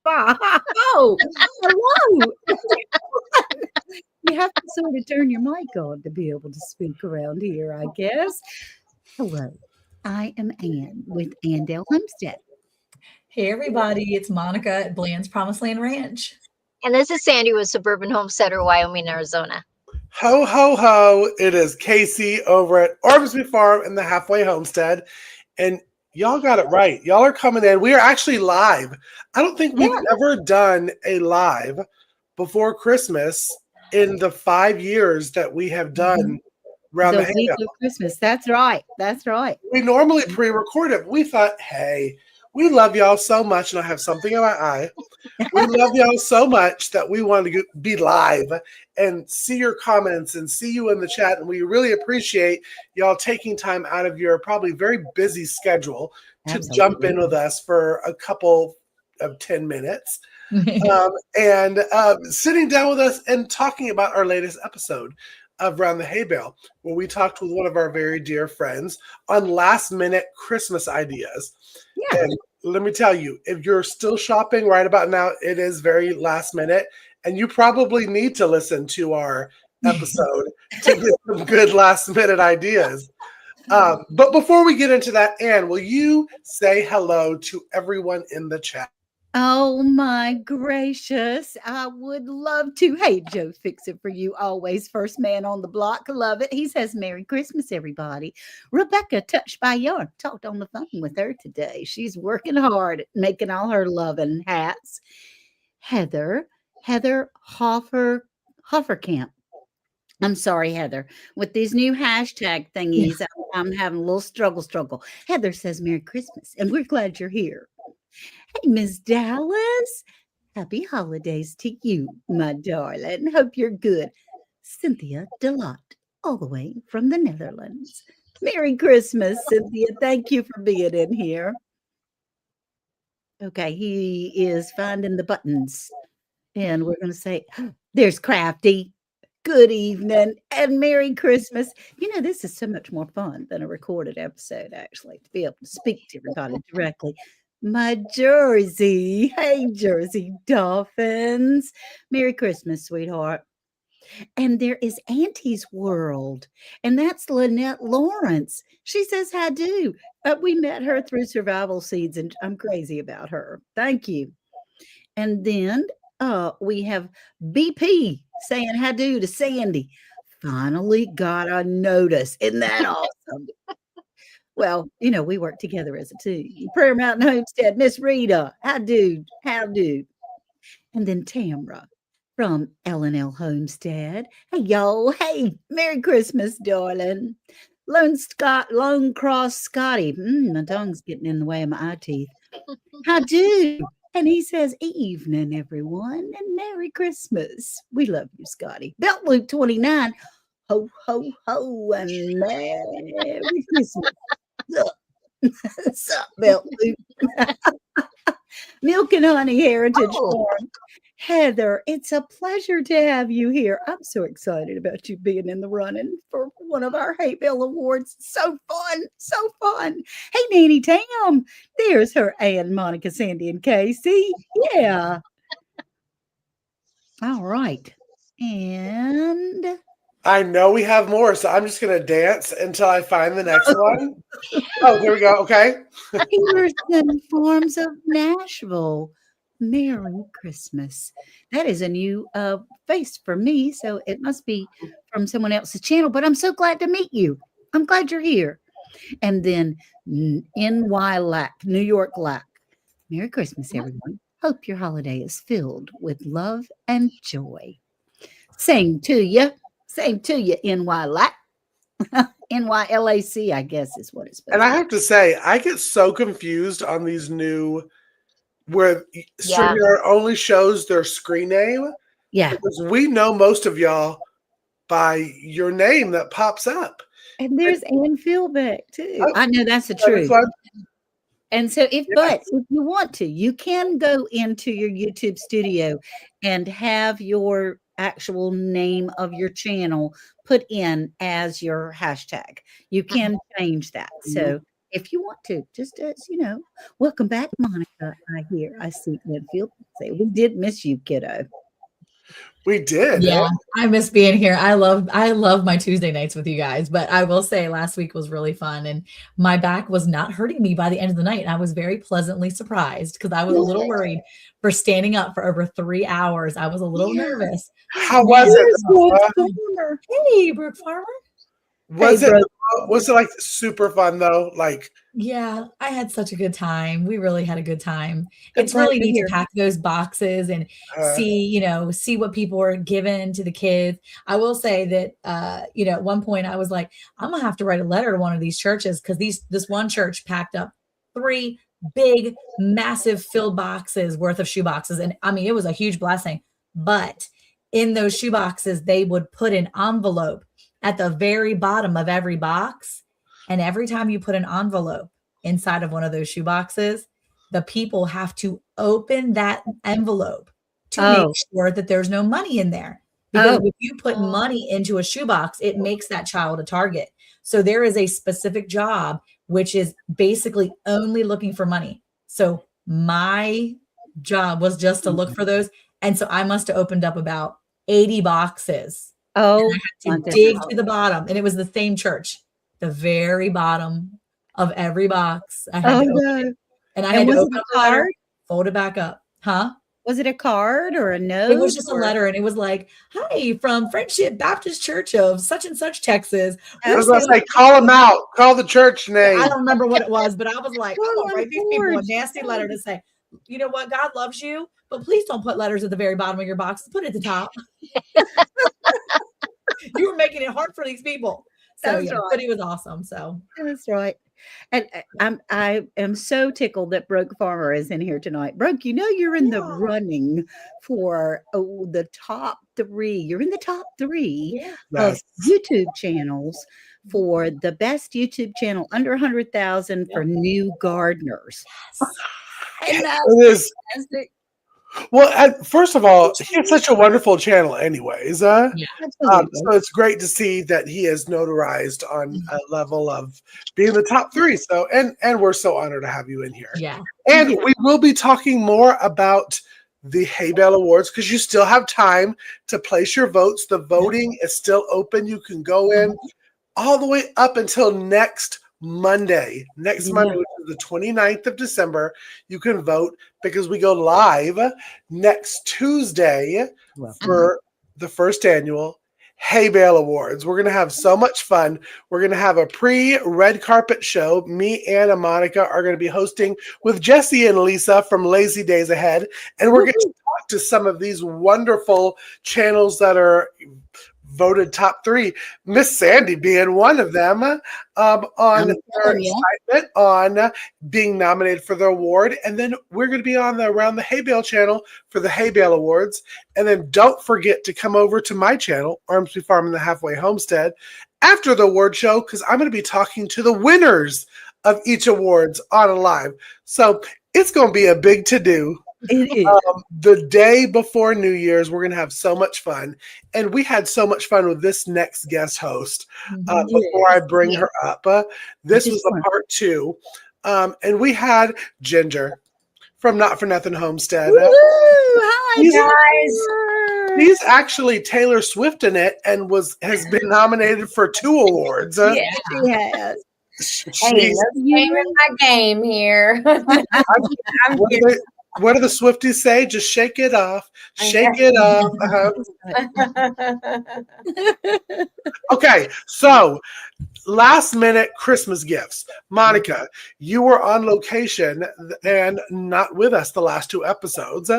Oh, hello. You have to sort of turn your mic on to be able to speak around here, I guess. Hello, I am Ann with Andale Homestead. Hey everybody, it's Monica at Bland's Promised Land Ranch. And this is Sandi with Suburban Homesteader Wyoming, Arizona. Ho, ho, ho. It is Casey over at Ormsby Farm in the Halfway Homestead. And y'all got it right. Y'all are coming in. We are actually live. I don't think we've ever done a live before Christmas in the 5 years that we have done around the week of Christmas. That's right. That's right. We normally pre-record it. We thought, hey, we love y'all so much, and I have something in my eye. We love y'all so much that we want to be live and see your comments and see you in the chat. And we really appreciate y'all taking time out of your probably very busy schedule to jump in with us for a couple of 10 minutes and sitting down with us and talking about our latest episode of Round the Hay Bale, where we talked with one of our very dear friends on last-minute Christmas ideas. Yeah. And let me tell you, if you're still shopping right about now, it is very last minute, and you probably need to listen to our episode to get some good last-minute ideas. But before we get into that, Ann, will you say hello to everyone in the chat? Oh my gracious. I would love to. Hey, Joe, fix it for you always. First man on the block. Love it. He says, Merry Christmas, everybody. Rebecca, touched by yarn, talked on the phone with her today. She's working hard at making all her loving hats. Heather Hofferkamp. I'm sorry, Heather. With these new hashtag thingies, I'm having a little struggle. Heather says, Merry Christmas, and we're glad you're here. Hey, Miss Dallas. Happy holidays to you, my darling. Hope you're good. Cynthia Delot, all the way from the Netherlands. Merry Christmas, Cynthia. Thank you for being in here. Okay, he is finding the buttons. And we're going to say, there's Crafty. Good evening and Merry Christmas. You know, this is so much more fun than a recorded episode, actually, to be able to speak to everybody directly. My Jersey. Hey, Jersey Dolphins. Merry Christmas, sweetheart. And there is Auntie's World. And that's Lynette Lawrence. She says, I do. We met her through Survival Seeds, and I'm crazy about her. Thank you. And then we have BP saying hi do to Sandi. Finally got a notice. Isn't that awesome? Well, you know, we work together as a team. Prayer Mountain Homestead, Miss Rita, how do? And then Tamra from L&L Homestead. Hey, y'all. Hey, Merry Christmas, darling. Lone Cross Scotty. My tongue's getting in the way of my eye teeth. How do? And he says, evening, everyone, and Merry Christmas. We love you, Scotty. Belt Loop 29. Ho, ho, ho, and Merry Christmas. Sup, Belt Loop. Milk and Honey Heritage Farm. Heather, it's a pleasure to have you here. I'm so excited about you being in the running for one of our Hay Bale Awards. So fun. Hey, Nanny Tam, there's her Ann, Monica, Sandi, and Casey. Yeah. All right. And I know we have more, so I'm just going to dance until I find the next one. Oh, here we go. Okay. Peterson Farms of Nashville. Merry Christmas. That is a new face for me, so it must be from someone else's channel, but I'm so glad to meet you. I'm glad you're here. And then NY Lack, New York Lack. Merry Christmas, everyone. Hope your holiday is filled with love and joy. Same to you, NY Lack. NYLAC, I guess is what it's supposed to be. And I have to say, I get so confused on these new where StreamYard only shows their screen name. Yeah. Because we know most of y'all by your name that pops up. And there's Ann Philbeck too. Oh, I know that's the truth. And so if you want to, you can go into your YouTube studio and have your actual name of your channel put in as your hashtag. You can change that. So if you want to, just as welcome back, Monica. I see Linfield say we did miss you, kiddo. We did. Yeah, I miss being here. I love my Tuesday nights with you guys, but I will say last week was really fun and my back was not hurting me by the end of the night. And I was very pleasantly surprised because I was a little worried for standing up for over 3 hours. I was a little nervous. How was it? Hey, Brooke Farmer. Was it like super fun though? Like, yeah, I had such a good time. We really had a good time. It's really neat to pack those boxes and see what people are giving to the kids. I will say that, at one point I was like, I'm gonna have to write a letter to one of these churches because this one church packed up 3 big, massive filled boxes worth of shoe boxes. And I mean, it was a huge blessing, but in those shoe boxes, they would put an envelope at the very bottom of every box. And every time you put an envelope inside of one of those shoe boxes, the people have to open that envelope to make sure that there's no money in there. Because if you put money into a shoebox, it makes that child a target. So there is a specific job, which is basically only looking for money. So my job was just to look for those. And so I must have opened up about 80 boxes. Oh, I had to dig to the bottom. And it was the same church, the very bottom of every box. I had to open it. And I had to open a card, fold it back up. Huh? Was it a card or a note? It was just a letter. And it was like, hi, from Friendship Baptist Church of such and such, Texas. I was going to say, call them out. Call the church name. I don't remember what it was, but I was like, I'm going to write these people a nasty letter to say, you know what? God loves you, but please don't put letters at the very bottom of your box. Put it at the top. You were making it hard for these people. So yeah, but it was awesome. So that's right. And I am so tickled that Broke Farmer is in here tonight. Broke, you're in the running for the top 3. You're in the top 3 of YouTube channels for the best YouTube channel under 100,000 for new gardeners. And it is. Well, first of all, he has such a wonderful channel anyways. So it's great to see that he is notarized on a level of being the top 3. So, and we're so honored to have you in here. Yeah. And we will be talking more about the Hay Bale Awards because you still have time to place your votes. The voting is still open. You can go in all the way up until next Monday, which is the 29th of December. You can vote because we go live next Tuesday for the first annual Hay Bale Awards. We're going to have so much fun. We're going to have a pre-red carpet show. Me, Ann, and Monica are going to be hosting with Jesse and Lisa from Lazy Days Ahead. And we're going to talk to some of these wonderful channels that are voted top 3, Miss Sandi being one of them, on their excitement on being nominated for the award. And then we're going to be on around the Hay Bale channel for the Hay Bale Awards. And then don't forget to come over to my channel, Ormsby Farm and the Halfway Homestead, after the award show, because I'm going to be talking to the winners of each awards on a live. So it's going to be a big to-do. The day before New Year's, we're going to have so much fun. And we had so much fun with this next guest host before I bring her up. This was a part 2. And we had Ginger from Not For Nothing Homestead. Hi, guys. He's actually Taylor Swift in it and has been nominated for 2 awards. Yeah, she has. Hey, in my game here. I'm here. What do the Swifties say? Just shake it off. Shake it off. Okay, so last minute Christmas gifts. Monica, you were on location and not with us the last 2 episodes.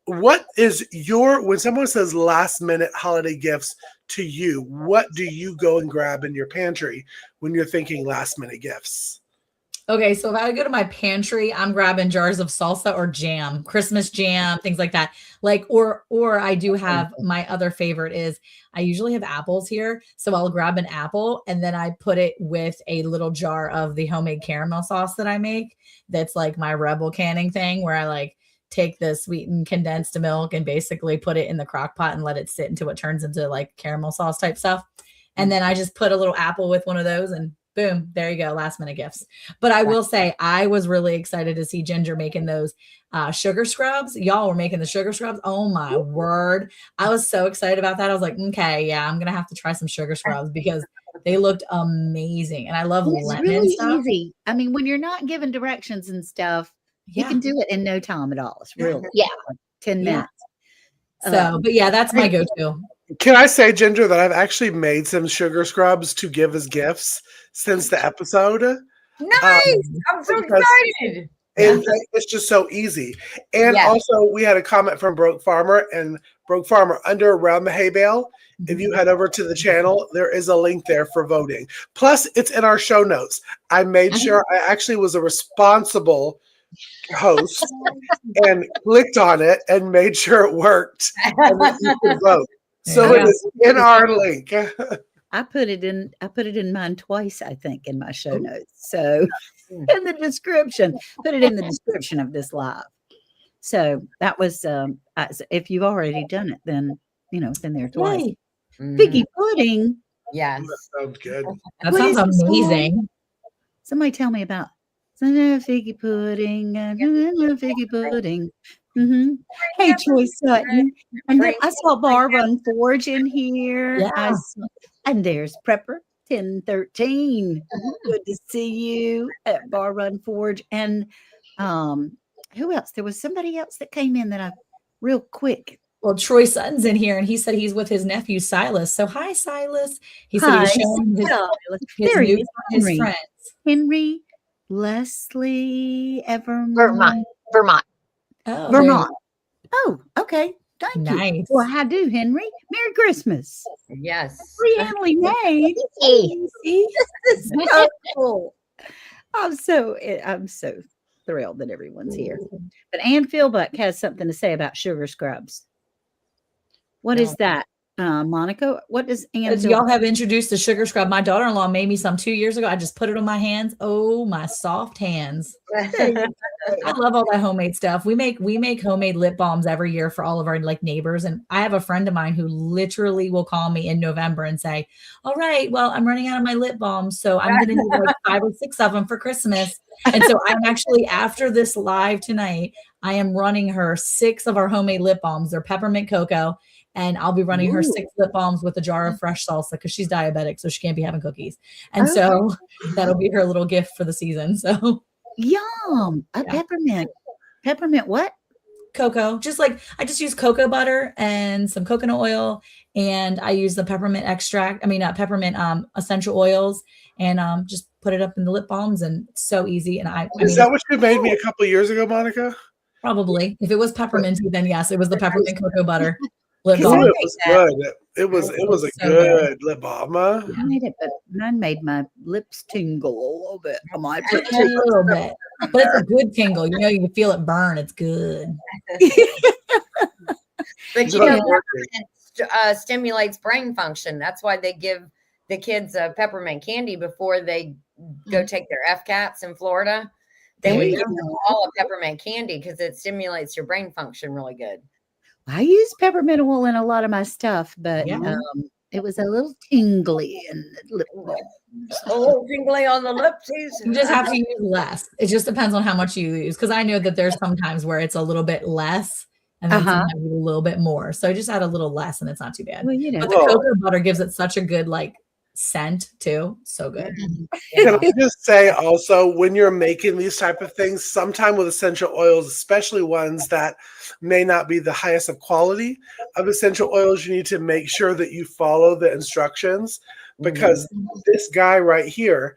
What is when someone says last minute holiday gifts to you, what do you go and grab in your pantry when you're thinking last minute gifts? Okay, so if I go to my pantry, I'm grabbing jars of salsa or jam, Christmas jam, things like that. Or I do have my other favorite is I usually have apples here. So I'll grab an apple and then I put it with a little jar of the homemade caramel sauce that I make. That's like my rebel canning thing where I take the sweetened condensed milk and basically put it in the crock pot and let it sit until it turns into like caramel sauce type stuff. And then I just put a little apple with one of those and boom, there you go. Last minute gifts. But I will say, I was really excited to see Ginger making those sugar scrubs. Y'all were making the sugar scrubs. Oh my word. I was so excited about that. I was like, okay, yeah, I'm going to have to try some sugar scrubs because they looked amazing. And I love lemon really stuff. easy. I mean, when you're not given directions and stuff, you can do it in no time at all. It's really 10 minutes. So, but yeah, that's my go-to. Can I say, Ginger, that I've actually made some sugar scrubs to give as gifts since the episode? Nice. I'm so excited. And it's just so easy. And also, we had a comment from Broke Farmer, and Broke Farmer, under Around the Hay Bale, if you head over to the channel, there is a link there for voting. Plus, it's in our show notes. I made sure I actually was a responsible host and clicked on it and made sure it worked and that you could vote. So it is in our link. I put it in mine twice, I think, in my show notes. So in the description, put it in the description of this live. So that was if you've already done it, then it's in there twice. Figgy pudding. Yes. That sounds good. That sounds amazing. Somebody tell me about figgy pudding. Figgy pudding. Hey, Troy Sutton. And then I saw Bar Run Forge in here. Yeah. And there's Prepper 1013. Good to see you at Bar Run Forge. And who else? There was somebody else that came in that I real quick. Well, Troy Sutton's in here, and he said he's with his nephew Silas. So hi, Silas. He said he's showing his friends. Henry, Leslie, Vermont. Oh, Vermont. Oh, okay. Thank you. Nice. Well, how do, Henry? Merry Christmas. Yes. Friendly made. This is so cool. I'm so thrilled that everyone's here. But Ann Philbuck has something to say about sugar scrubs. What is that? Monica, what does Ann y'all have introduced the sugar scrub? My daughter-in-law made me some 2 years ago. I just put it on my hands. Oh, my soft hands. I love all that homemade stuff. We make homemade lip balms every year for all of our neighbors. And I have a friend of mine who literally will call me in November and say, all right, well, I'm running out of my lip balms. So I'm going to need 5 or 6 of them for Christmas. And so I'm actually, after this live tonight, I am running her 6 of our homemade lip balms. They're peppermint cocoa. And I'll be running her 6 lip balms with a jar of fresh salsa because she's diabetic, so she can't be having cookies. And so that'll be her little gift for the season. So yum. Peppermint. Peppermint what? Cocoa. I just use cocoa butter and some coconut oil, and I use the peppermint extract. Peppermint essential oils, and just put it up in the lip balms, and it's so easy. And is that what you made me a couple of years ago, Monica? Probably. If it was pepperminty, then yes, it was the peppermint cocoa butter. Lip balm. It was good. It was a so good lip balm. I made it, but mine made my lips tingle a little bit. A little bit, but it's a good tingle. You can feel it burn. It's good. But peppermint stimulates brain function. That's why they give the kids peppermint candy before they go take their FCATs in Florida. They would give them all a peppermint candy because it stimulates your brain function really good. I use peppermint oil in a lot of my stuff, but it was a little tingly in the lip balm. A little tingly on the lips. You just have to use less. It just depends on how much you use. Because I know that there's sometimes where it's a little bit less and then sometimes a little bit more. So just add a little less and it's not too bad. Well, but the cocoa butter gives it such a good scent too. So good. Can I just say also, when you're making these type of things, sometime with essential oils, especially ones that may not be the highest of quality of essential oils, you need to make sure that you follow the instructions, because this guy right here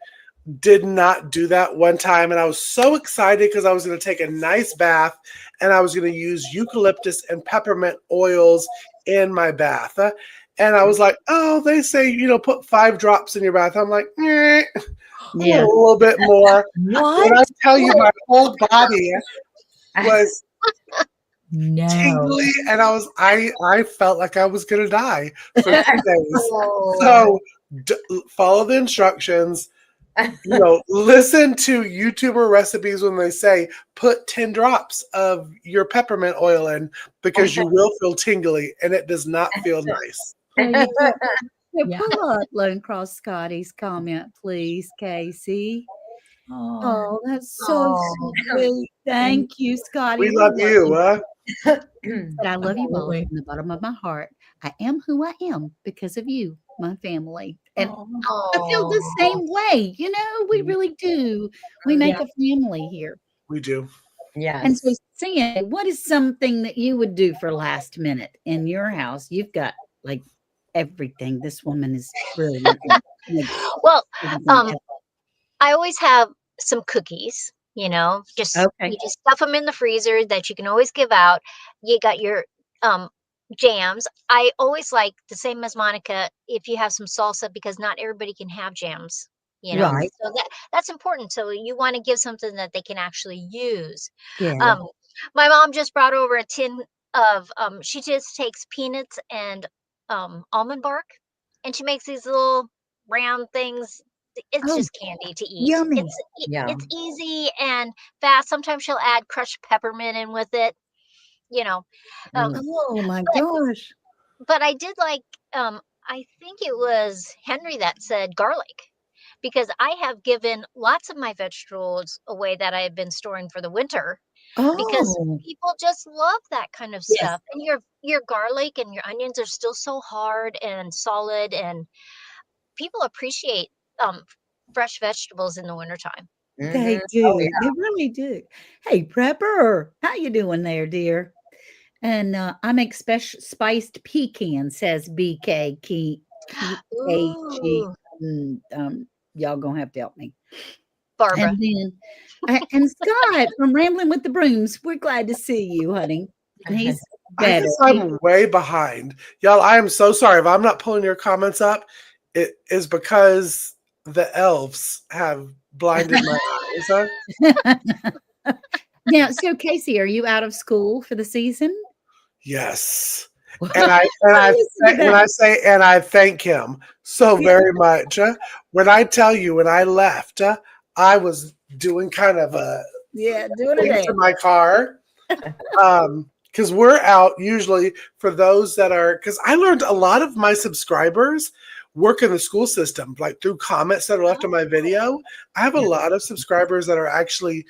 did not do that one time. And I was so excited because I was going to take a nice bath and I was going to use eucalyptus and peppermint oils in my bath. And I was like, oh, they say, put 5 drops in your bath. I'm like, a little bit more. What? And I tell you, my whole body was tingly, and I felt like I was going to die for 2 days. So follow the instructions. Listen to YouTuber recipes when they say put 10 drops of your peppermint oil in, because you will feel tingly and it does not feel nice. So Yeah. pull up Lone Cross Scotty's comment, please, Casey. Oh, Oh, that's so Oh. sweet. Thank you, Scotty. We love you. But I love you both absolutely. from the bottom of my heart. I am who I am because of you, my family. And Oh, I feel the Oh. same way. You know, we really do. We make Yeah. a family here. We do. And so, Yes. Sandy, what is something that you would do for last minute in your house? You've got like everything. This woman is brilliant. Makes Well, everything I always have some cookies, just Okay. you just stuff them in the freezer that you can always give out. You got your um jams. I always like the same as Monica, if you have some salsa, because not everybody can have jams, Right. So that's important. So you want to give something that they can actually use. Yeah. My mom just brought over a tin of she just takes peanuts and almond bark, and she makes these little round things. It's Oh, just candy to eat. yummy. Yeah. It's easy and fast. Sometimes she'll add crushed peppermint in with it, you know. Um, Mm. Oh my but gosh. but I did like I think it was Henry that said garlic, because I have given lots of my vegetables away that I have been storing for the winter, because Oh, people just love that kind of yes. stuff. And your garlic and your onions are still so hard and solid, and people appreciate um fresh vegetables in the wintertime. they Mhm. do. Oh, yeah. They really do. Hey, Prepper, how you doing there, dear? And I make special spiced pecan, says BKKG. Ooh, Y'all gonna have to help me. Barbara. And then, and Scott from Rambling with the Brooms, we're glad to see you, honey. And he's I better. guess I'm way behind. Y'all, I am so sorry if I'm not pulling your comments up. It is because the elves have blinded my eyes. Now, so Casey, are you out of school for the season? Yes. And I Listen to that. and I thank him so very much. When I tell you when I left, I was doing kind of a Yeah, doing it thing there. to my car. Because we're out usually for those that are, because I learned a lot of my subscribers work in the school system, like through comments that are left on my video. I have a lot of subscribers that are actually,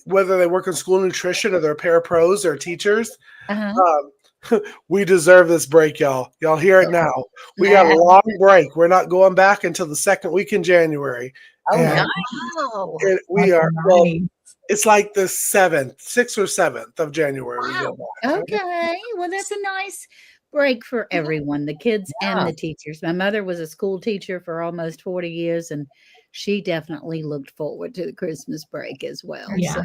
whether they work in school nutrition or they're paras or teachers. Uh-huh. We deserve this break, y'all. Y'all hear it now. We got a long break. We're not going back until the second week in January. Oh, And nice. Wow. we That's are, well, nice. it's like the 6th or 7th of January. We go back. Okay. Well, that's a nice break for everyone, the kids and the teachers. My mother was a school teacher for almost 40 years, and she definitely looked forward to the Christmas break as well. Yeah. So.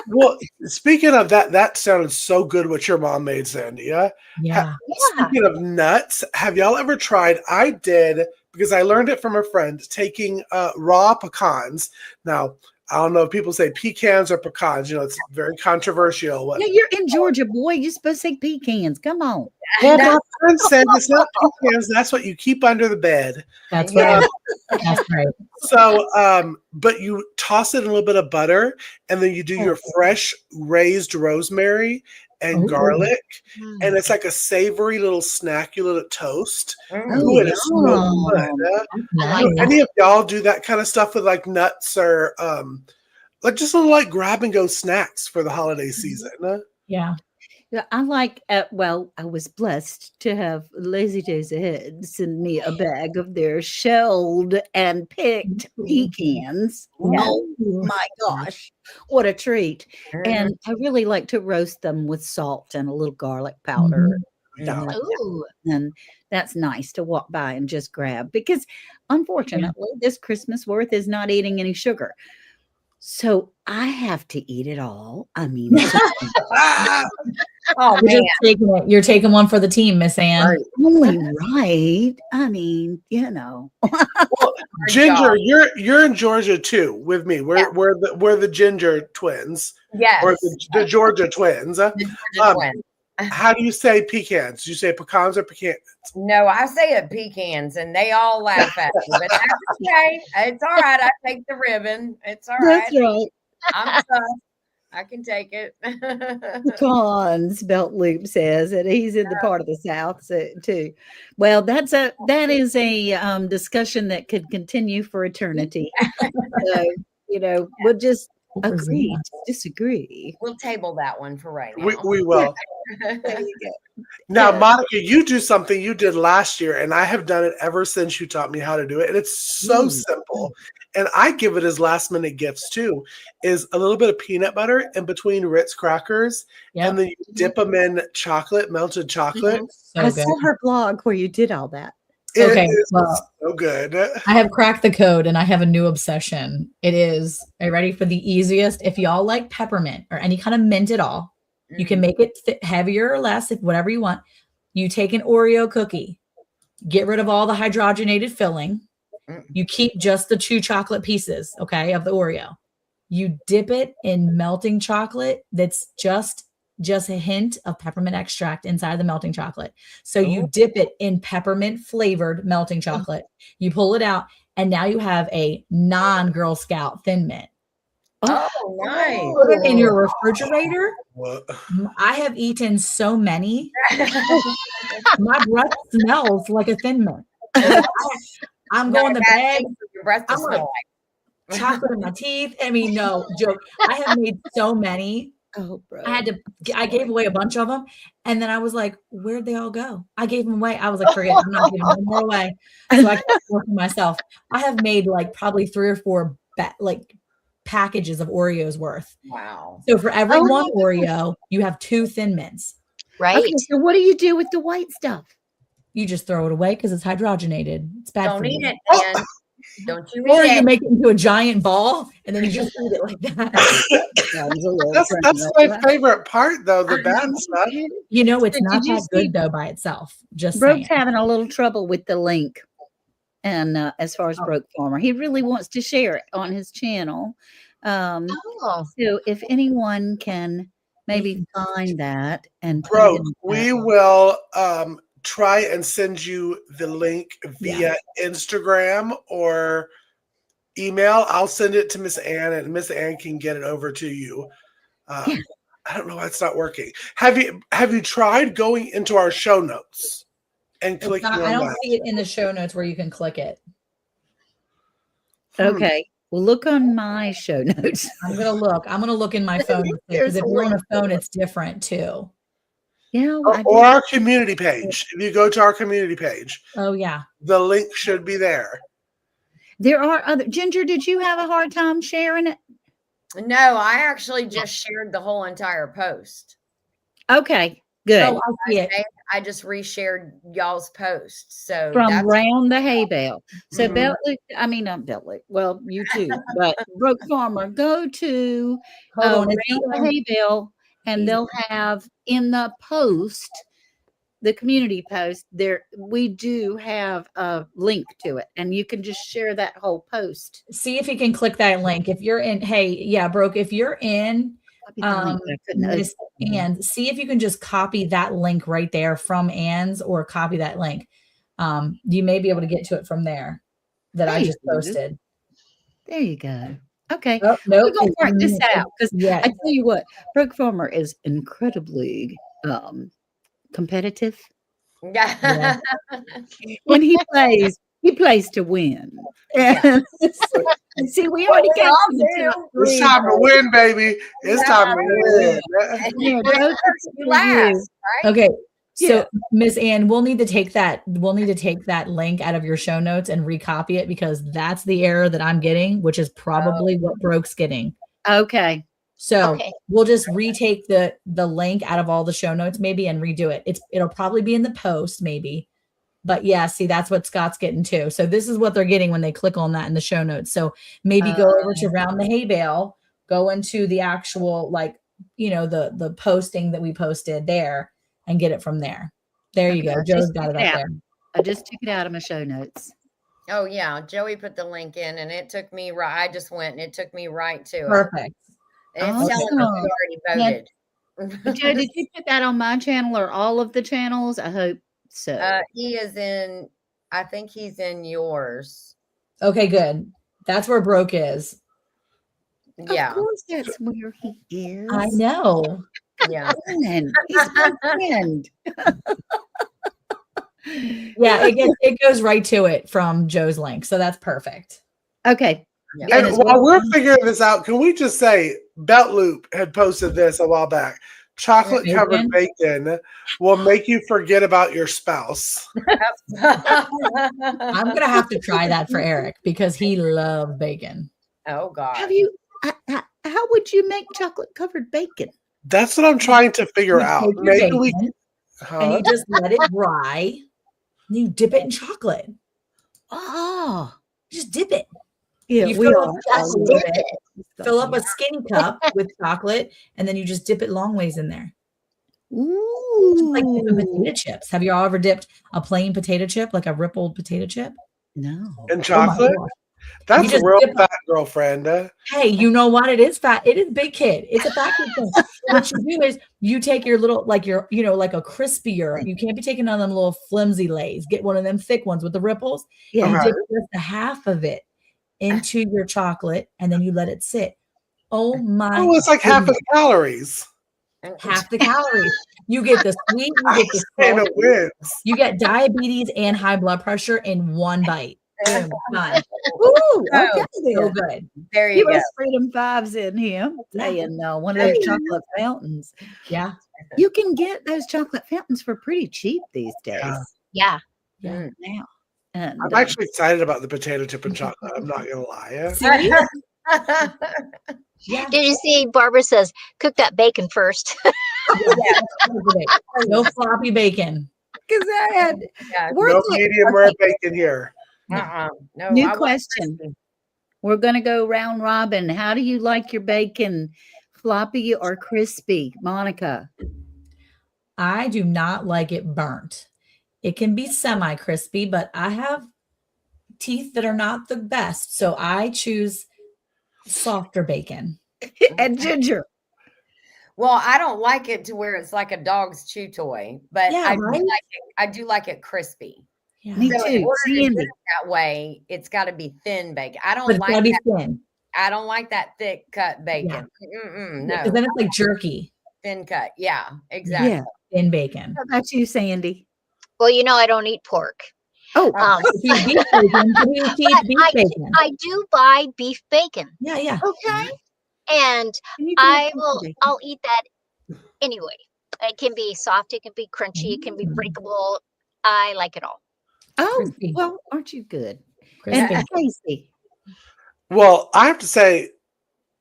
Well, speaking of that, that sounded so good what your mom made, Sandy. Yeah. Yeah. Speaking of nuts, have y'all ever tried? I did, because I learned it from a friend, taking raw pecans. Now, I don't know if people say pecans or pecans. It's very controversial. Yeah, you're in Georgia, boy. You're supposed to say pecans. Come on. Well, my friend said it's not pecans. That's what you keep under the bed. That's Yeah. right. That's right. So, but you toss it in a little bit of butter, and then you do your fresh raised rosemary and Ooh. garlic, Mm. and it's like a savory little snacky little toast. Mm. Ooh, it is so good. yum. I like Do that. any of y'all do that kind of stuff with like nuts or like just little like grab and go snacks for the holiday season? Yeah. Yeah, I like, well, I was blessed to have Lazy Days Ahead send me a bag of their shelled and picked pecans. Yeah. Oh my gosh, what a treat. And I really like to roast them with salt and a little garlic powder. Stuff Yeah. like that. Ooh. And that's nice to walk by and just grab, because unfortunately, this Christmas worth is not eating any sugar. So I have to eat it all. I mean, Oh, You're man. just taking it. You're taking one for the team, Miss Ann. Right. only right. I mean, Well, Good Ginger, job. you're in Georgia too with me. Yeah. We're the Ginger twins, Yes. or the Georgia twins. The Georgia twins. How do you say pecans? Do you say pecans or pecans? No, I say it pecans, and they all laugh at me, but that's okay. It's all right. I take the ribbon. It's all right. that's right. I'm tough. I can take it. Pecans, Belt Loop says, and he's in the part of the South too. Well, that is a discussion that could continue for eternity. So, we'll just agree to disagree. We'll table that one for right now. We will. There you go. Now, Yeah. Monica, you do something you did last year, and I have done it ever since you taught me how to do it. And it's so simple. And I give it as last minute gifts too, is a little bit of peanut butter in between Ritz crackers. Yep. And then you dip them in chocolate, melted chocolate. So I good. saw her blog where you did all that. Okay, It is well, so good. I have cracked the code and I have a new obsession. It is, are you ready for the easiest? If y'all like peppermint or any kind of mint at all, you can make it heavier or less, if whatever you want. You take an Oreo cookie, get rid of all the hydrogenated filling. You keep just the 2 chocolate pieces, okay, of the Oreo. You dip it in melting chocolate that's just a hint of peppermint extract inside the melting chocolate. So you dip it in peppermint flavored melting chocolate. You pull it out, and now you have a non-Girl Scout Thin Mint. Oh, nice. Put it in your refrigerator. What? I have eaten so many. My breath smells like a Thin Mint. I'm going to bed. Your breath to I'm like, smell like. chocolate in my teeth. I mean, no joke. I have made so many. Oh, bro. I gave away a bunch of them. And then I was like, where'd they all go? I gave them away. I was like, forget it. I'm not giving them more away. So I kept working myself. I have made like probably 3 or 4 packages of Oreos worth. Wow. So for every one Oreo, you have 2 Thin Mints. Right. Okay, so what do you do with the white stuff? You just throw it away because it's hydrogenated. It's bad Don't for eat you. it, man. Don't you Or eat you it. make it into a giant ball and then you just eat it like that. That's my favorite part, though, the bad stuff. You know, it's So not did you that good see- though by itself. Just Broke's saying. having a little trouble with the link. And as far as Broke Farmer, he really wants to share it on his channel. Oh, So if anyone can maybe find that and put it Bro, in we the- will try and send you the link via Instagram or email. I'll send it to Miss Ann, and Miss Ann can get it over to you. I don't know why it's not working. Have you tried going into our show notes and It's clicking not, on I don't that? see it in the show notes where you can click it. Okay. Well, look on my show notes. I'm gonna look in my phone because if you're on a phone, it's different too. Yeah. Or our community page. If you go to our community page, Oh yeah. the link should be there. There are other. Ginger, did you have a hard time sharing it? No, I actually just shared the whole entire post. Okay. Good. Oh, I see it. I just reshared y'all's post. So From that's Round the Hay Bale. So Mhm. not Beltley. Well, you too. But Broke Farmer, go to Hold on. Round the Hay Bale, and they'll have in the post, the community post, there we do have a link to it, and you can just share that whole post. See if you can click that link. If you're in, hey, yeah, Broke, if you're in Miss Ann, see if you can just copy that link right there from Ann's, or copy that link. You may be able to get to it from there that I just posted. There you go. Okay. Oh, nope. We're going to work this out because Yeah. I tell you what, Broke Farmer is incredibly competitive. Yeah. When he plays to win. Yeah. See, we already got It's time to win, baby. It's time to win. Last, right? Okay. So Yeah. Miss Ann, we'll need to take that link out of your show notes and recopy it, because that's the error that I'm getting, which is probably what Broke's getting. Okay. So Okay. we'll just retake the link out of all the show notes maybe and redo it. It'll probably be in the post maybe. But yeah, see, that's what Scott's getting too. So this is what they're getting when they click on that in the show notes. So maybe go over to Round the Hay Bale, go into the actual, the posting that we posted there and get it from there. There you go. Joe's got it up there. I just took it out of my show notes. Oh yeah, Joey put the link in, and it took me right. I just went, and it took me right to it. Perfect. And it's telling me Awesome. you already voted. Joe, did you put that on my channel or all of the channels? I hope so. He is in. I think he's in yours. Okay, good. That's where Broke is. Yeah. Of course, that's where he is. I know. Yeah. Man, he's my friend. Yeah, it goes right to it from Joe's link. So that's perfect. Okay. Yeah. And And as while well- we're figuring this out, can we just say Belt Loop had posted this a while back. Chocolate covered bacon will make you forget about your spouse. I'm gonna have to try that for Eric because he loves bacon. Oh God. Have you? How would you make chocolate covered bacon? That's what I'm trying to figure You out. take your Maybe we bacon and you just let it dry. And you dip it in chocolate. Oh, Just dip it. yeah, You we fill are. up just a little little bit. Fill up a skinny cup with chocolate, and then you just dip it long ways in there. Just like dipping potato chips. Have you all ever dipped a plain potato chip, like a rippled potato chip? No. in Oh my chocolate. gosh. That's just real dip it. fat, girlfriend. Hey, you know what? It is fat. It is big kid. It's a fat kid thing. So what you do is you take your little, like your, like a crispier. You can't be taking on them little flimsy lays. Get one of them thick ones with the ripples. Yeah. You Okay. dip just a half of it into your chocolate, and then you let it sit. Oh my! Oh, it's like half of goodness. the calories. Half the calories. You get the sweet, you I get the saying salty, it wins. you get diabetes and high blood pressure in one bite. Boom, done. Ooh, okay So then. good. There you Give go. us Freedom Fives in him saying one of those chocolate fountains. Yeah. You can get those chocolate fountains for pretty cheap these days. Yeah. Yeah. Now. And I'm actually excited about the potato chip and chocolate. I'm not gonna lie. See? Yeah. Did you see Barbara says, cook that bacon first? No floppy bacon. because I had Yeah. No medium rare bacon here. No, new I want question. crispy. We're gonna go round robin. How do you like your bacon? Floppy or crispy? Monica. I do not like it burnt. It can be semi-crispy, but I have teeth that are not the best. So I choose softer bacon. And Ginger. Well, I don't like it to where it's like a dog's chew toy, but Yeah, right? I do like it crispy. Yeah. Me So in too. order to do Sandy. it that way, it's got to be thin bacon. I But don't it's like gotta be that. thin. I don't like that thick cut bacon. No, Because then it's like jerky. thin cut. Yeah, exactly. Yeah. Thin bacon. How about you, Sandy? Well, I don't eat pork. Oh, If you eat beef bacon, you eat beef bacon. I do buy beef bacon. Yeah, yeah. okay. And And you can have I'll eat that anyway. It can be soft, it can be crunchy, it can be breakable. I like it all. Oh, Crispy. well, aren't you good? Crispy. And Casey. Well, I have to say,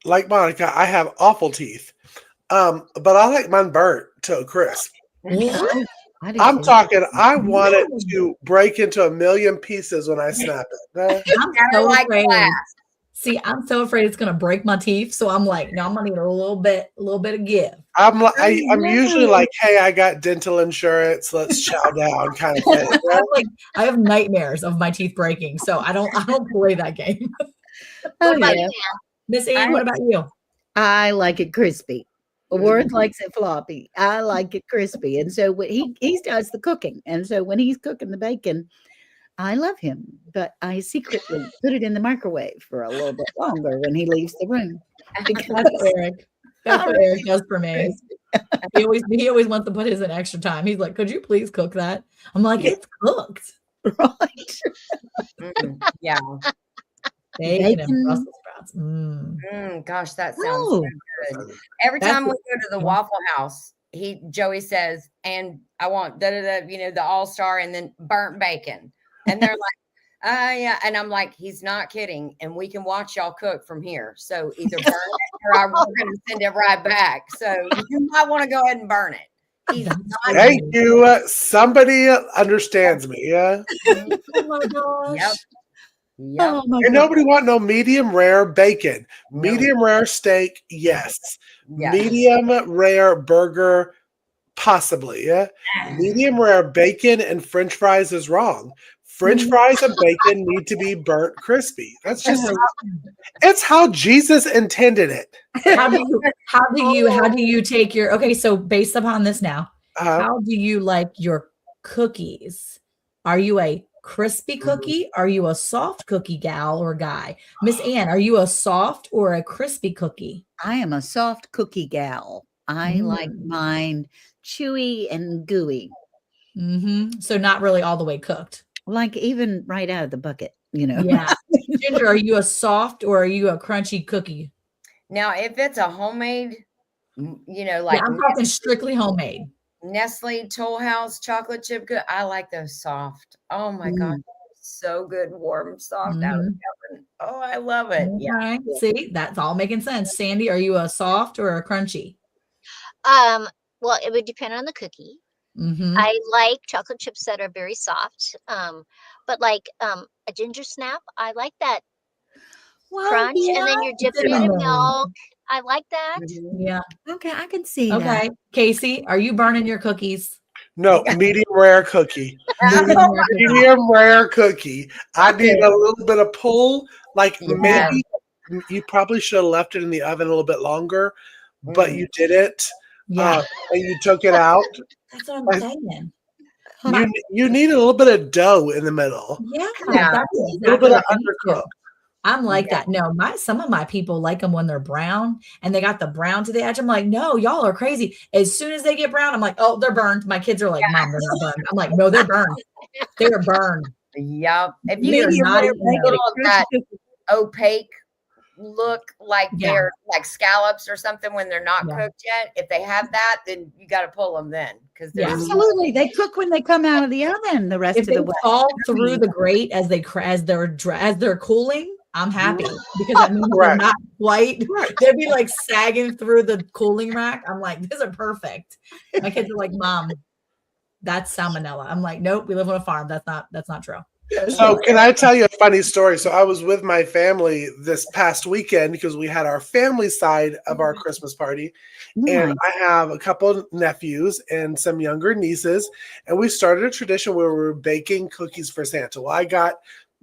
like Monica, I have awful teeth. But I like mine burnt to a crisp. What? I do I'm too. talking, I want it to break into a million pieces when I snap it. I'm Kinda so like afraid. glass. See, I'm so afraid it's gonna break my teeth. So I'm like, no, I'm gonna need a little bit of give. I'm like, I'm know. usually like, hey, I got dental insurance. Let's chow down, kind of thing. I have nightmares of my teeth breaking, so I don't play that game. Oh, What about yeah. you, Ann? Miss Ann, what about you? I like it crispy. Worth likes it floppy. I like it crispy. And so when he does the cooking. And so when he's cooking the bacon, I love him, but I secretly put it in the microwave for a little bit longer when he leaves the room. That's Eric. That's what Eric does for me. He always wants to put his in extra time. He's like, could you please cook that? I'm like, it's cooked. Right. Yeah. Bacon and Bacon. Brussels sprouts. Gosh, that sounds Oh. so good. Every That's time we what- go to the Waffle House, Joey says, and I want the all-star and then burnt bacon. And they're like, yeah. And I'm like, he's not kidding. And we can watch y'all cook from here. So either burn it or we're going to send it right back. So you might want to go ahead and burn it. He's That's not funny. Thank you. Somebody understands me. Yeah. Oh my gosh. Yep. Yep. Oh my And God. nobody want no medium rare bacon. No. Medium rare steak, yes. Yeah. Medium rare burger, possibly. Yeah. Medium rare bacon and French fries is wrong. French fries and bacon need to be burnt crispy. That's just it's how Jesus intended it. How do you take your so based upon this now, how do you like your cookies? Are you a crispy cookie? Are you a soft cookie gal or guy? Miss Ann, are you a soft or a crispy cookie? I am a soft cookie gal. I like mine chewy and gooey. So not really all the way cooked. Like even right out of the bucket, you know. Yeah. Ginger, are you a soft or are you a crunchy cookie? Now, if it's a homemade, you know, like I'm talking strictly homemade. Nestle Toll House chocolate chip good. I like those soft. Oh my God. So good, warm, soft out of the oven. Oh, I love it. Yeah. See, that's all making sense. Sandi, are you a soft or a crunchy? Well, it would depend on the cookie. I like chocolate chips that are very soft. But like a ginger snap, I like that crunch, and then you're dipping it in milk. I like that. Yeah. Okay, I can see that. Okay. Casey, are you burning your cookies? No, medium rare cookie. Medium rare cookie. I need a little bit of pull. Like maybe you probably should have left it in the oven a little bit longer, but you did it. Yeah. And you took it out. That's what I'm saying. You need a little bit of dough in the middle. Yeah. A little bit of undercooked. I'm like that. No, some of my people like them when they're brown and they got the brown to the edge. I'm like, no, y'all are crazy. As soon as they get brown, I'm like, oh, they're burned. My kids are like, Mom, they're not burned. I'm like, no, they're burned. They're burned. Yep. If you get that opaque look like they're like scallops or something when they're not cooked yet, if they have that, then you got to pull them then, because absolutely they cook when they come out of the oven. The rest of the way fall through the grate as they're cooling. I'm happy because that means they're not white. They'd be like sagging through the cooling rack. I'm like, these are perfect. My kids are like, Mom, that's salmonella. I'm like, nope, we live on a farm. That's not true. So can I tell you a funny story? So I was with my family this past weekend because we had our family side of our Christmas party. And I have a couple of nephews and some younger nieces. And we started a tradition where we were baking cookies for Santa. Well, I got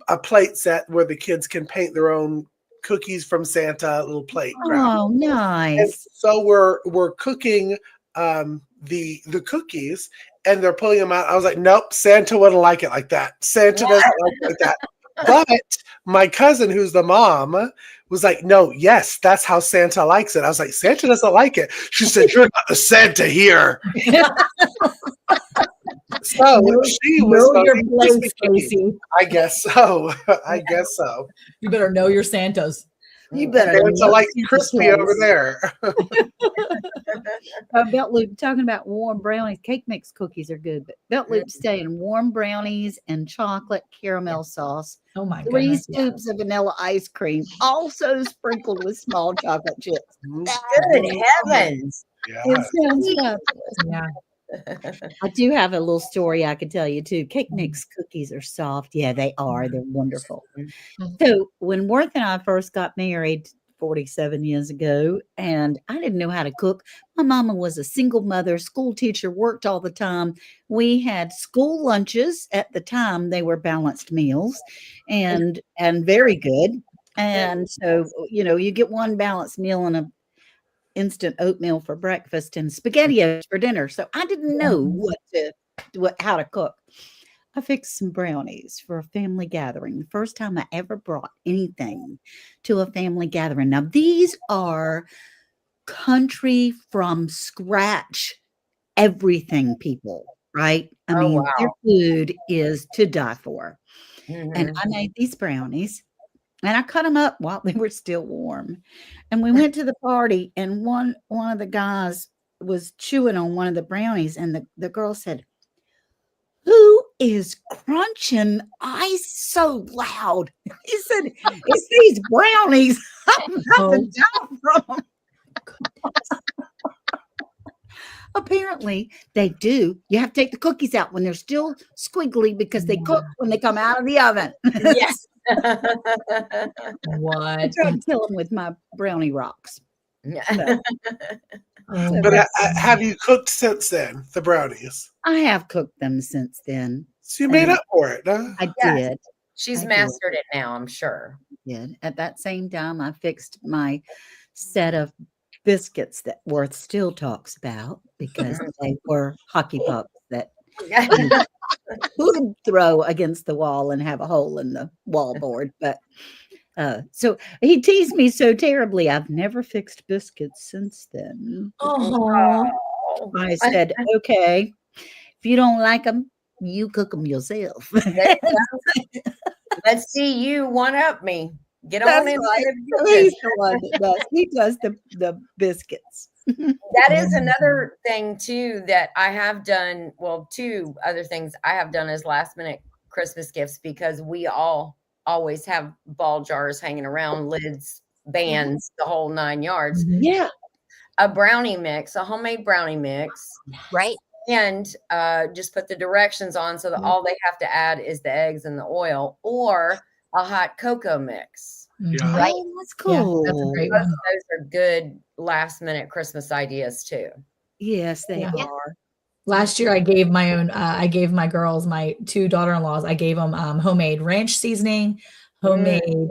a plate set where the kids can paint their own cookies from Santa, a little plate. Oh, nice. And so we're cooking the cookies, and they're pulling them out. I was like, nope, Santa wouldn't like it like that. Santa doesn't like it like that. But my cousin, who's the mom, was like, no, yes, that's how Santa likes it. I was like, Santa doesn't like it. She said, you're not the Santa here. So she was your place, Casey. I guess so. I guess so. You better know your Santas. You better. Santa like crispy over there. Belt Loop, talking about warm brownies. Cake mix cookies are good, but Belt Loop's saying warm brownies and chocolate caramel sauce. Oh my god! 3 scoops of vanilla ice cream, also sprinkled with small chocolate chips. Good heavens! It sounds fabulous. Yeah. I do have a little story I could tell you too. Cake mix cookies are soft. Yeah, they are. They're wonderful. So when Worth and I first got married 47 years ago, and I didn't know how to cook. My mama was a single mother, school teacher, worked all the time. We had school lunches at the time. They were balanced meals and very good. And so, you know, you get one balanced meal and a instant oatmeal for breakfast and SpaghettiOs for dinner. So I didn't know how to cook. I fixed some brownies for a family gathering. The first time I ever brought anything to a family gathering. Now these are country from scratch everything people, right? I mean, their food is to die for. And I made these brownies. And I cut them up while they were still warm. And we went to the party, and one of the guys was chewing on one of the brownies, and the girl said, "Who is crunching ice so loud?" He said, "It's these brownies. I'm about to die from them." Apparently, they do. You have to take the cookies out when they're still squiggly because they cook when they come out of the oven. Yes. What? I tried to kill them with my brownie rocks. But have you cooked since then, the brownies? I have cooked them since then. So you made up for it, huh? I did. She's mastered it now, I'm sure. I did. At that same time, I fixed my set of biscuits that Worth still talks about because they were hockey pucks that would throw against the wall and have a hole in the wallboard. But so he teased me so terribly. I've never fixed biscuits since then. Oh, I said, okay, if you don't like them, you cook them yourself. Let's see you one up me. Get That's on in. right. He's the one that does. He does the biscuits. That is another thing too that I have done. Well, two other things I have done as last minute Christmas gifts, because we always have ball jars hanging around, lids, bands, the whole 9 yards. Yeah. A brownie mix, a homemade brownie mix. Right. And just put the directions on so that all they have to add is the eggs and the oil, or a hot cocoa mix. Yeah. Right. Oh, that's cool. Yeah, that's a great Both one. of those are good last minute Christmas ideas too. Yes, they Yeah. are. Last year, I gave my own. I gave my girls, my 2 daughter-in-laws. I gave them homemade ranch seasoning, homemade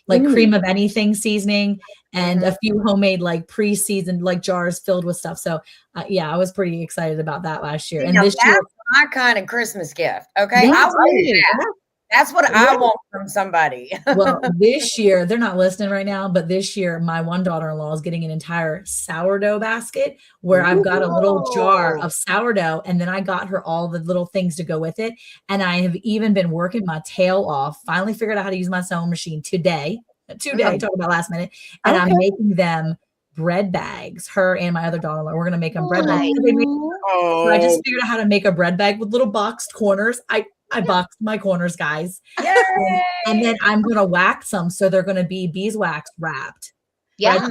like cream of anything seasoning, and a few homemade like pre-seasoned like jars filled with stuff. So yeah, I was pretty excited about that last year. And Now, this year, that's my kind of Christmas gift. Okay, That's I want right. that. That's what I want from somebody. well, this year they're not listening right now, but this year my one daughter-in-law is getting an entire sourdough basket where I've got a little jar of sourdough, and then I got her all the little things to go with it. And I have even been working my tail off. Finally figured out how to use my sewing machine today. I'm talking about last minute, and I'm making them bread bags. Her and my other daughter-in-law, we're gonna make them bread bags. So I just figured out how to make a bread bag with little boxed corners. I boxed my corners, guys. Yay! And then I'm going to wax them. So they're going to be beeswax wrapped. Yeah.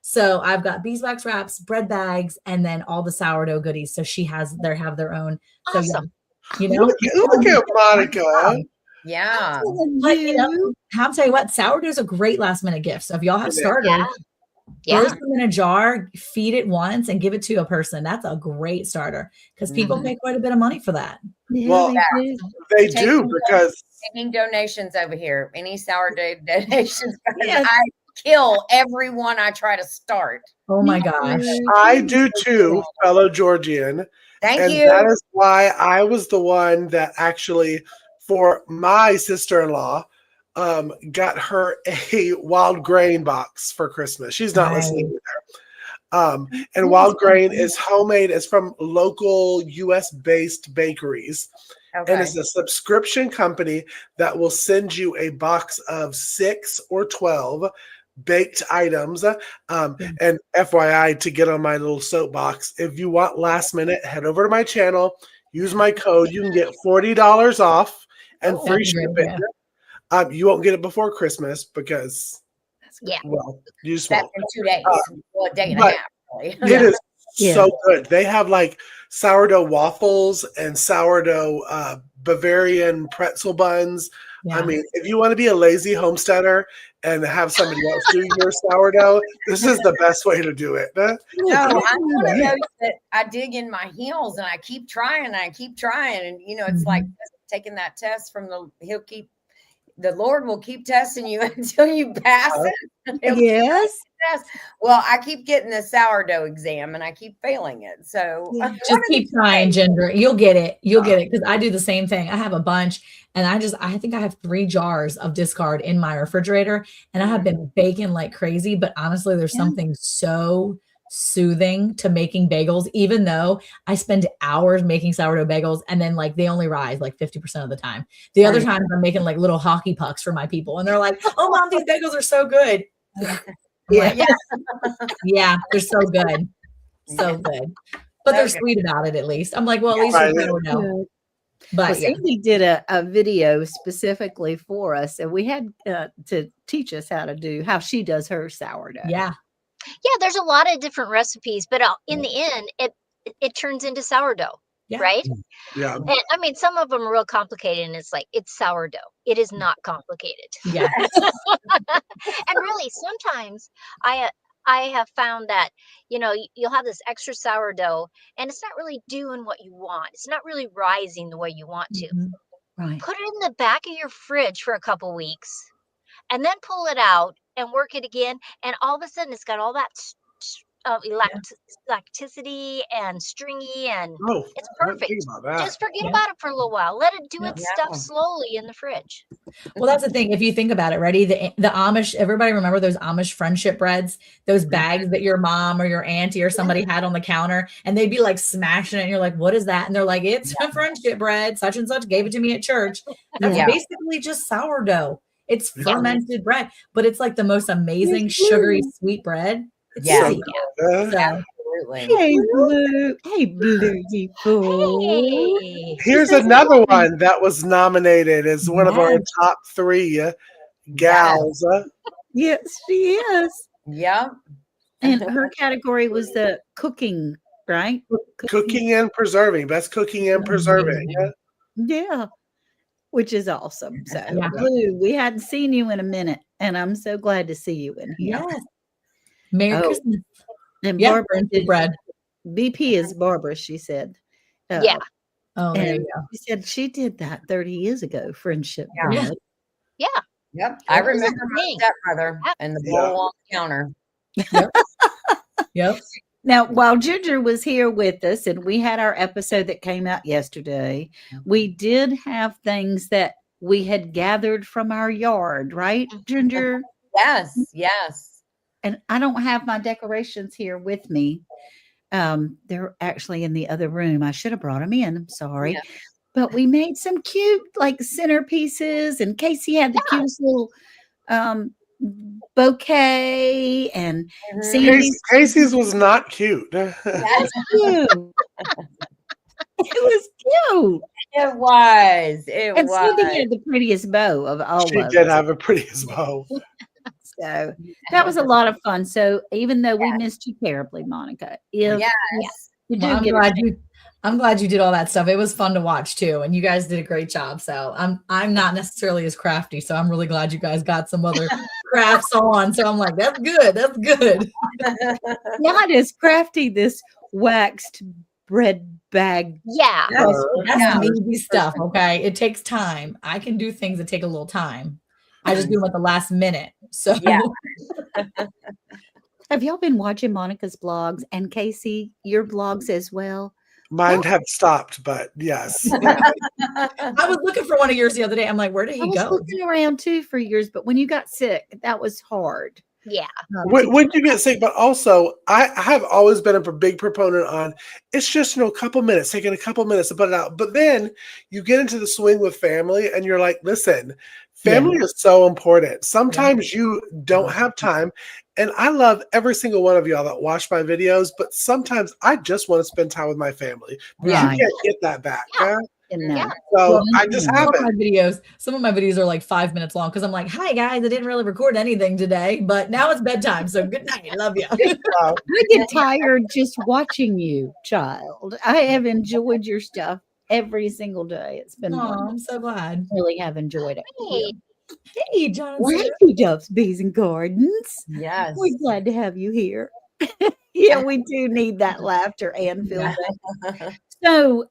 So I've got beeswax wraps, bread bags, and then all the sourdough goodies. So she have their own. Awesome. So, you know, Look at Monica. Yeah. but you know, I'll tell you what, sourdough is a great last minute gift. So if y'all have started, Yeah. throw them in a jar, feed it once, and give it to a person. That's a great starter because people pay quite a bit of money for that. Yeah, Well, they do, because Taking donations over here. Any sourdough donations? I kill everyone I try to start. Oh my gosh. I do too, fellow Georgian. Thank you. That is why I was the one that actually, for my sister-in-law, got her a wild grain box for Christmas. She's not listening either. And wild grain is homemade. It's from local US-based bakeries. Okay. And it's a subscription company that will send you a box of 6 or 12 baked items. And FYI, to get on my little soapbox, if you want last minute, head over to my channel, use my code. You can get $40 off and free shipping. You won't get it before Christmas because, well, you just that's won't. in 2 days. Well, a day and a but half. Really. It is so good. They have like sourdough waffles and sourdough Bavarian pretzel buns. I mean, if you want to be a lazy homesteader and have somebody else do your sourdough, this is the best way to do it. No, I'm one of those that I dig in my heels and I keep trying and I keep trying. And, you know, it's like taking that test from the Lord will keep testing you until you pass it. Yes. Well, I keep getting the sourdough exam and I keep failing it. So just keep trying, Ginger. You'll get it. You'll get it. Because I do the same thing. I have a bunch and I think I have 3 jars of discard in my refrigerator and I have been baking like crazy. But honestly, there's something so soothing to making bagels, even though I spend hours making sourdough bagels and then like they only rise like 50% of the time. The other times I'm making like little hockey pucks for my people and they're like, oh mom, these bagels are so good. Yeah, they're so good. So good. But they're sweet about it at least. I'm like, well, at least we know. But Sandi did a video specifically for us, and we had to teach us how she does her sourdough. Yeah, there's a lot of different recipes, but in the end, it turns into sourdough, right? Yeah. And I mean, some of them are real complicated, and it's like it's sourdough. It is not complicated. Yeah. And really, sometimes I have found that, you know, you'll have this extra sourdough and it's not really doing what you want. It's not really rising the way you want to. Right. Put it in the back of your fridge for a couple weeks and then pull it out and work it again. And all of a sudden it's got all that elasticity and stringy, and Oh, it's I didn't think perfect. about that. Just forget Yeah. about it for a little while. Let it do its stuff Yeah. slowly in the fridge. Well, that's the thing. If you think about it, ready? The Amish, everybody remember those Amish friendship breads, those bags that your mom or your auntie or somebody had on the counter, and they'd be like smashing it. And you're like, what is that? And they're like, it's a friendship bread. Such and such gave it to me at church. That's Yeah. basically just sourdough. It's fermented bread, but it's like the most amazing sugary sweet bread. It's Yeah. easy. Uh, So, Absolutely. Hey, Blue. Hey, Bluey Boo. Hey, Here's another one that was nominated as one of our Yes. top 3 gals. Yes, she is. Yeah. And her category was the cooking, right? Cooking and preserving. Best cooking and preserving. Yeah, which is awesome. So, Yeah. Blue, we hadn't seen you in a minute, and I'm so glad to see you in here. Yes. Merry Oh. Christmas. And Yeah, Barbara friendship did, bread. BP is Barbara, she said. yeah, Oh, there And you go. she said she did that 30 years ago, friendship Yeah. bread. yeah. Yep. I It was a remember my thing. stepmother and the Yeah. bowl on the counter. Yep. Now, while Ginger was here with us and we had our episode that came out yesterday, we did have things that we had gathered from our yard, right, Ginger? Yes. Yes. And I don't have my decorations here with me. They're actually in the other room. I should have brought them in. I'm sorry. Yeah. But we made some cute like centerpieces, and Casey had the cutest little bouquet, and Sandy Casey's was not cute. was cute. It was cute. It was. It And was. Sandy had the prettiest bow of all She of did us. have a prettiest bow. So that was a lot of fun. So even though we missed you terribly, Monica, if Yes. you do Well, get I'm glad you did all that stuff. It was fun to watch too, and you guys did a great job. So I'm not necessarily as crafty, so I'm really glad you guys got some other crafts on. So I'm like, that's good. That's good. not as crafty, this waxed bread bag. Yeah. That's easy stuff. Okay, it takes time. I can do things that take a little time. I just do them at the last minute. So Yeah. Have y'all been watching Monica's blogs and Casey, your blogs as well? Mine have stopped, but yes. I was looking for one of yours the other day. I'm like, where did I he was go? looking around too for years, but when you got sick, that was hard. Yeah. When you get sick, but also I have always been a big proponent on it's just a couple minutes, taking a couple minutes to put it out. But then you get into the swing with family and you're like, listen, family is so important. Sometimes you don't have time. And I love every single one of y'all that watch my videos, but sometimes I just want to spend time with my family. But Right. you can't get that back. Yeah. Yeah. So I just some have of it. my videos. Some of my videos are like 5 minutes long because I'm like, "Hi guys, I didn't really record anything today, but now it's bedtime, so good night. Love you." I get tired just watching you, child. I have enjoyed your stuff every single day. It's been wonderful. I'm so glad. Really have enjoyed it. Hey, Hey, John. Wacky Doves, Bees and Gardens. Yes. We're glad to have you here. Yeah, we do need that laughter and feeling. So,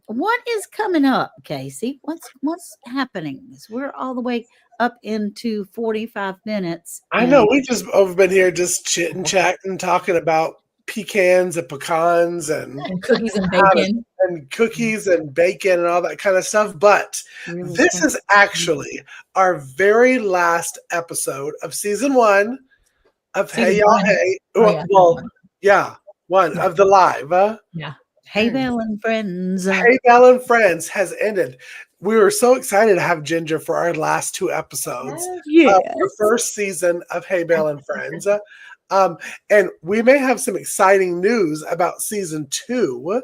what is coming up, Casey? What's happening? We're all the way up into 45 minutes. I know we just have been here just chitting, chatting, talking about pecans and pecans and cookies and bacon. and cookies and bacon and all that kind of stuff. But this is actually our very last episode of season 1 of Hey Y'all Hey. One of the live. Hey Bale and Friends. Hey Bale and Friends has ended. We were so excited to have Ginger for our last 2 episodes of the first season of Hey Bale and Friends. And we may have some exciting news about season 2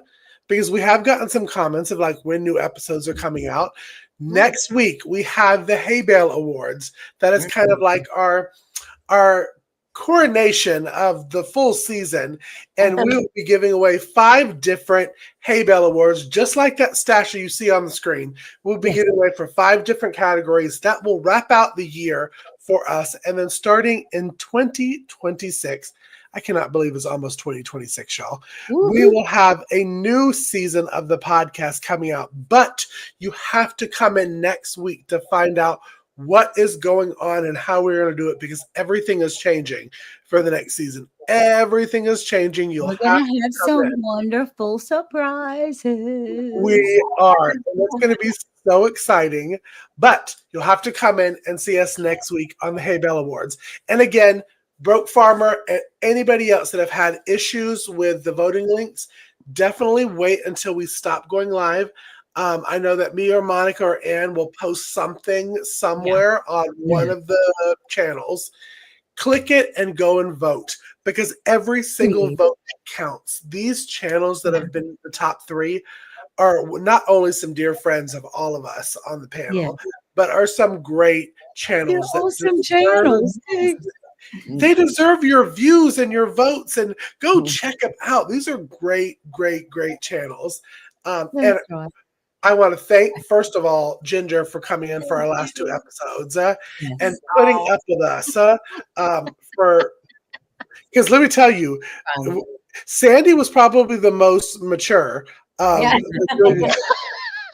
because we have gotten some comments of like when new episodes are coming out. Next week, we have the Hay Bale Awards. That is kind of like our coronation of the full season, and we will be giving away 5 different Hay Bale Awards, just like that stasher you see on the screen. We'll be giving away for 5 different categories. That will wrap out the year for us, and then starting in 2026, I cannot believe it's almost 2026, y'all. We will have a new season of the podcast coming out, but you have to come in next week to find out what is going on and how we're going to do it, because everything is changing for the next season. Everything is changing. We're going to have some wonderful surprises. We are. And it's going to be so exciting. But you'll have to come in and see us next week on the Hay Bale Awards. And again, Broke Farmer and anybody else that have had issues with the voting links, definitely wait until we stop going live. I know that me or Monica or Ann will post something somewhere on one of the channels. Click it and go and vote, because every single vote counts. These channels that have been the top 3 are not only some dear friends of all of us on the panel, but are some great channels. They're awesome channels. They deserve your views and your votes, and go check them out. These are great, great, great channels. And I want to thank, first of all, Ginger for coming in for our last 2 episodes and putting up with us. Because let me tell you, Sandi was probably the most mature.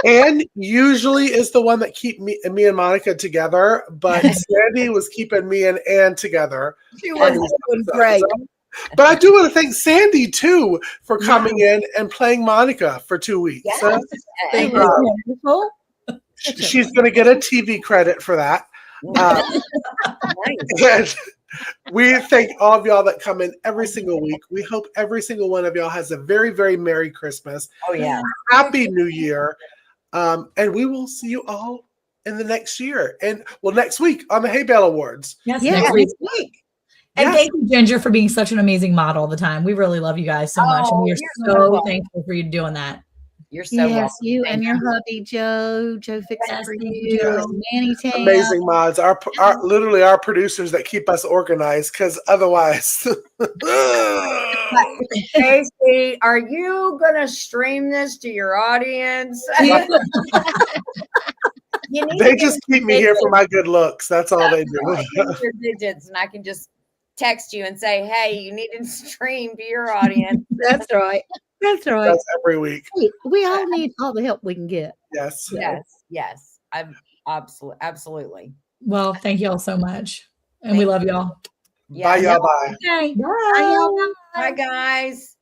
Ann usually is the one that keep me and Monica together, but Sandi was keeping me and Ann together. She was doing great. But I do want to thank Sandi too for coming in and playing Monica for 2 weeks. Thank you. Wonderful. She's going to get a TV credit for that. And we thank all of y'all that come in every single week. We hope every single one of y'all has a very, very Merry Christmas. Oh, yeah. Happy New Year. And we will see you all in the next year. And next week on the Hay Bale Awards. Yes, next week. And thank you, Ginger, for being such an amazing model all the time. We really love you guys so much. And we are so thankful for you doing that. You're so welcome. You and your hubby, Joe. Joe fixed it for you. Manny Tam. Amazing mods. Literally our producers that keep us organized, because otherwise. Casey, are you going to stream this to your audience? They just keep me here for my good looks. That's all they do. Your digits, and I can just text you and say, hey, you need to stream to your audience. That's right. That's right. That's every week. We all need all the help we can get. Yes. Yes. I'm absolutely. Well, thank you all so much. And we love y'all. Bye, y'all. Bye. Okay. Bye. Bye, guys.